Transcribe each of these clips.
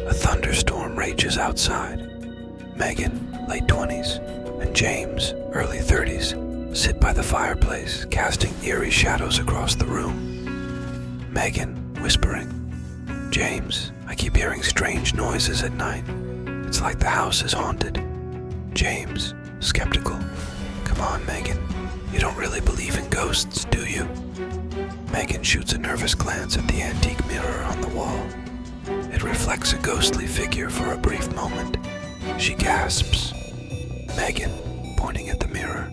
A thunderstorm rages outside. Megan, late 20s, and James, early 30s, sit by the fireplace, casting eerie shadows across the room. Megan, whispering. James, I keep hearing strange noises at night. It's like the house is haunted. James, skeptical. Come on, Megan. You don't really believe in ghosts, do you? Megan shoots a nervous glance at the antique mirror on the wall. It reflects a ghostly figure for a brief moment. She gasps. Megan, pointing at the mirror.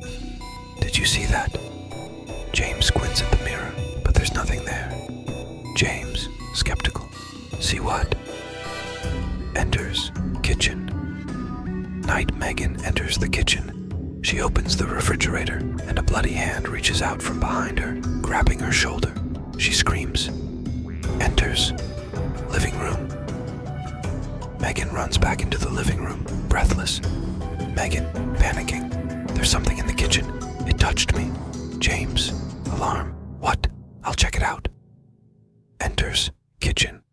Did you see that? James squints at the mirror, but there's nothing there. James, skeptical. See what? Enters kitchen. Night Megan enters the kitchen. She opens the refrigerator, and a bloody hand reaches out from behind her, grabbing her shoulder. She screams. Enters. Living room. Megan runs back into the living room, breathless. Megan, panicking. There's something in the kitchen. It touched me. James, alarm. What? I'll check it out. Enters kitchen.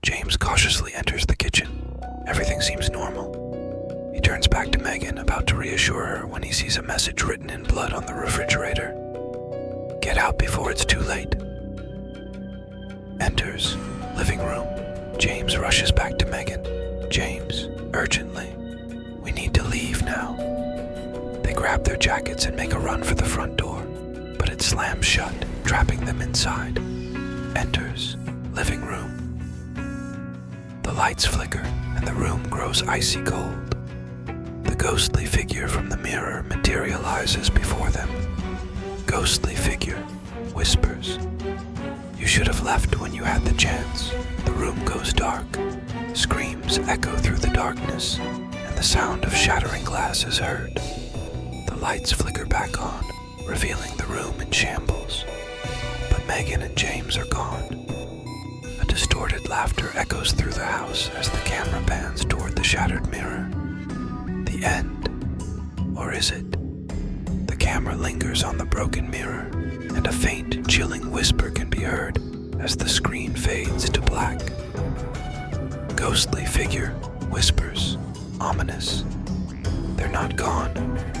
James cautiously enters the kitchen. Everything seems normal. He turns back to Megan, about to reassure her when he sees a message written in blood on the refrigerator. Get out before it's too late. Enters living room. James rushes back to Megan. James, urgently. We need to leave now. They grab their jackets and make a run for the front door, but it slams shut, trapping them inside. Enters living room. The lights flicker and the room grows icy cold. The ghostly figure from the mirror materializes before them. Ghostly figure whispers. You should have left when you had the chance. The room goes dark. Screams echo through the darkness, and the sound of shattering glass is heard. The lights flicker back on, revealing the room in shambles. But Megan and James are gone. A distorted laughter echoes through the house as the camera pans toward the shattered mirror. The end. Or is it? The camera lingers on the broken mirror, and a faint, chilling whisper can be heard as the screen fades to black. Ghostly figure whispers, ominous. They're not gone,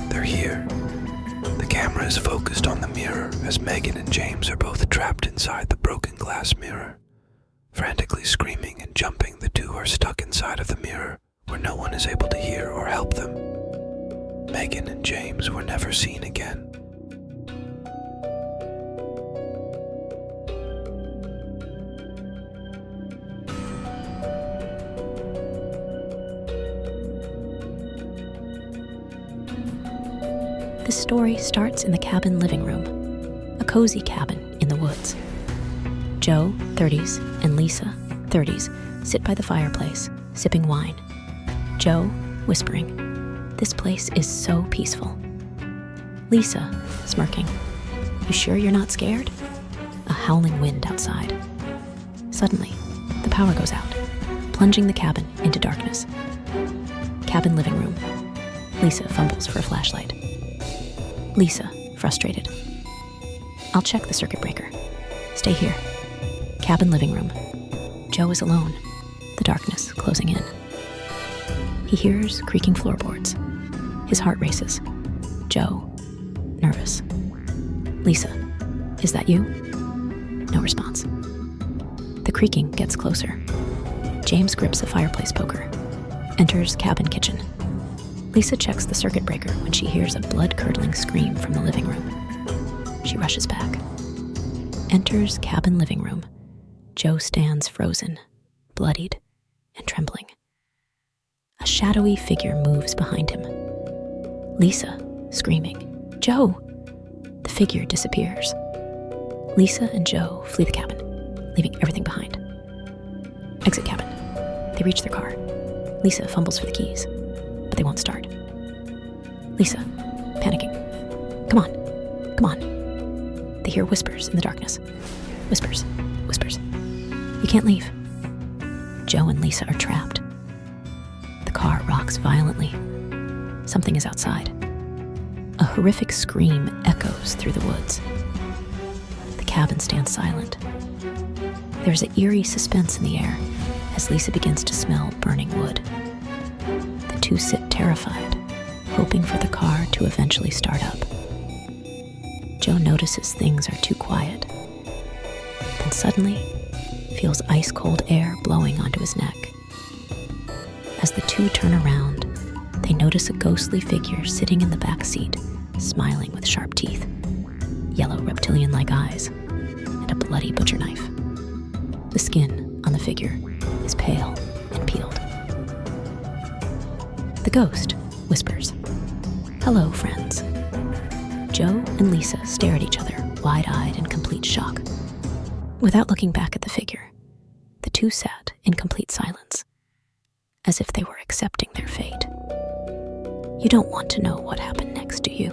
they're here. The camera is focused on the mirror as Megan and James are both trapped inside the broken glass mirror. Frantically screaming and jumping, the two are stuck inside of the mirror where no one is able to hear or help them. Megan and James were never seen again. The story starts in the cabin living room, a cozy cabin in the woods. Joe, 30s, and Lisa, 30s, sit by the fireplace, sipping wine. Joe, whispering, "This place is so peaceful." Lisa, smirking, "You sure you're not scared?" A howling wind outside. Suddenly, the power goes out, plunging the cabin into darkness. Cabin living room. Lisa fumbles for a flashlight. Lisa, frustrated. "I'll check the circuit breaker. Stay here." Cabin living room. Joe is alone, the darkness closing in. He hears creaking floorboards. His heart races. Joe, nervous. "Lisa, is that you?" No response. The creaking gets closer. James grips a fireplace poker. Enters cabin kitchen. Lisa checks the circuit breaker when she hears a blood-curdling scream from the living room. She rushes back. Enters cabin living room. Joe stands frozen, bloodied, and trembling. A shadowy figure moves behind him. Lisa, screaming, "Joe!" The figure disappears. Lisa and Joe flee the cabin, leaving everything behind. Exit cabin. They reach their car. Lisa fumbles for the keys, but they won't start. Lisa, panicking. Come on, come on." They hear whispers in the darkness. Whispers, whispers. "You can't leave." Joe and Lisa are trapped. The car rocks violently. Something is outside. A horrific scream echoes through the woods. The cabin stands silent. There's an eerie suspense in the air as Lisa begins to smell burning wood. The two sit terrified, hoping for the car to eventually start up. Joe notices things are too quiet, then suddenly feels ice-cold air blowing onto his neck. As the two turn around, they notice a ghostly figure sitting in the back seat, smiling with sharp teeth, yellow reptilian-like eyes, and a bloody butcher knife. The skin on the figure is pale and peeled. The ghost whispers, "Hello, friends." Joe and Lisa stare at each other, wide-eyed in complete shock. Without looking back at the figure, the two sat in complete silence, as if they were accepting their fate. You don't want to know what happened next, do you?